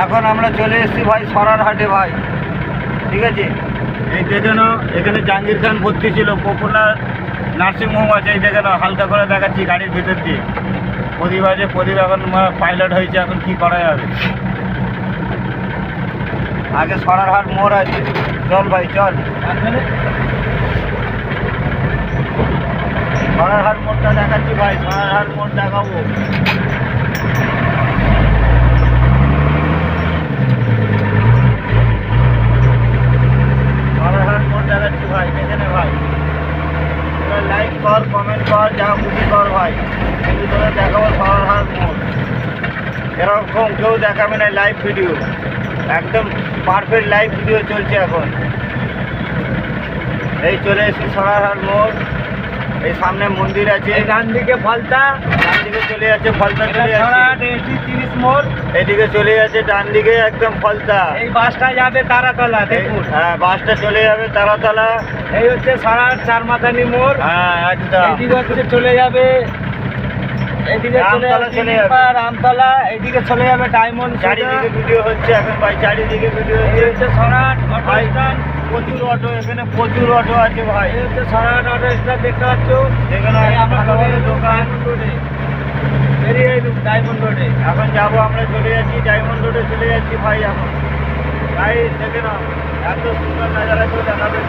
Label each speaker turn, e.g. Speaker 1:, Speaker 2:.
Speaker 1: এখন আমরা চলে এসেছি ভাই সরারহাটে ভাই, ঠিক আছে। এই দেখেন এখানে জাহাঙ্গীর খান ভর্তি ছিল, পপুলার নার্সিংহোম আছে। এই দেখেন হালকা করে দেখাচ্ছি গাড়ির ভিতর দিয়ে। প্রদীপ আছে, প্রদীপ এখন পাইলট হয়েছে, এখন কি করা যাবে। আগে সরারহাট মোড় আছে, চল ভাই চল। সরারহাট মোড়টা দেখাচ্ছি ভাই, সরারহাট মোড় দেখাবো। সরারহাট মোড় দেখাচ্ছি ভাই, দেখে নে ভাই। লাইক কর, কমেন্ট কর, যা খুশি কর ভাই, কিন্তু তোরা দেখাবো সরারহাট মোড়। এরকম কেউ দেখাবে না লাইভ ভিডিও, একদম পারফেক্ট লাইভ ভিডিও চলছে এখন। এই চলে এসেছি সরারহাট মোড়। এই সামনে মন্দির আছে,
Speaker 2: ডান দিকে ফলতা,
Speaker 1: ডান দিকে চলে যাচ্ছে ফলতা, চলে যাচ্ছে
Speaker 2: 30 মোড়।
Speaker 1: এদিকে চলে যাচ্ছে ডান দিকে একদম ফলতা।
Speaker 2: এই বাসটা যাবে তারাতলা, দেখুন।
Speaker 1: হ্যাঁ, বাসটা চলে যাবে তারাতলা।
Speaker 2: এই হচ্ছে সরারহাট চারমাথানি মোড়।
Speaker 1: হ্যাঁ একদম।
Speaker 2: এইদিকে হচ্ছে চলে যাবে, এদিকে চলে
Speaker 1: রামতলা চলে যাবে।
Speaker 2: যাবে রামতলা, এদিকে চলে যাবে ডায়মন্ড।
Speaker 1: চারিদিকে ভিডিও হচ্ছে এখন ভাই, চারিদিকে ভিডিও
Speaker 2: এই
Speaker 1: হচ্ছে।
Speaker 2: হচ্ছে সরারহাট অটো
Speaker 1: ভাই,
Speaker 2: স্ট্যান্ড।
Speaker 1: প্রচুর অটো, এখানে প্রচুর অটো আছে ভাই।
Speaker 2: এই হচ্ছে সরারহাট অটো স্ট্যান্ড, দেখতে পাচ্ছ।
Speaker 1: যেখানে
Speaker 2: এই আমরা
Speaker 1: ভালো ভালো দোকান।
Speaker 2: ডায়মন্ড রোডে বেরিয়ে এলুম, ডায়মন্ড রোডে।
Speaker 1: এখন যাবো, আমরা চলে যাচ্ছি ডায়মন্ড রোডে, চলে যাচ্ছি ভাই এখন। ভাই দেখে নাও, এত সুন্দর নাজারা কেউ দেখাবে।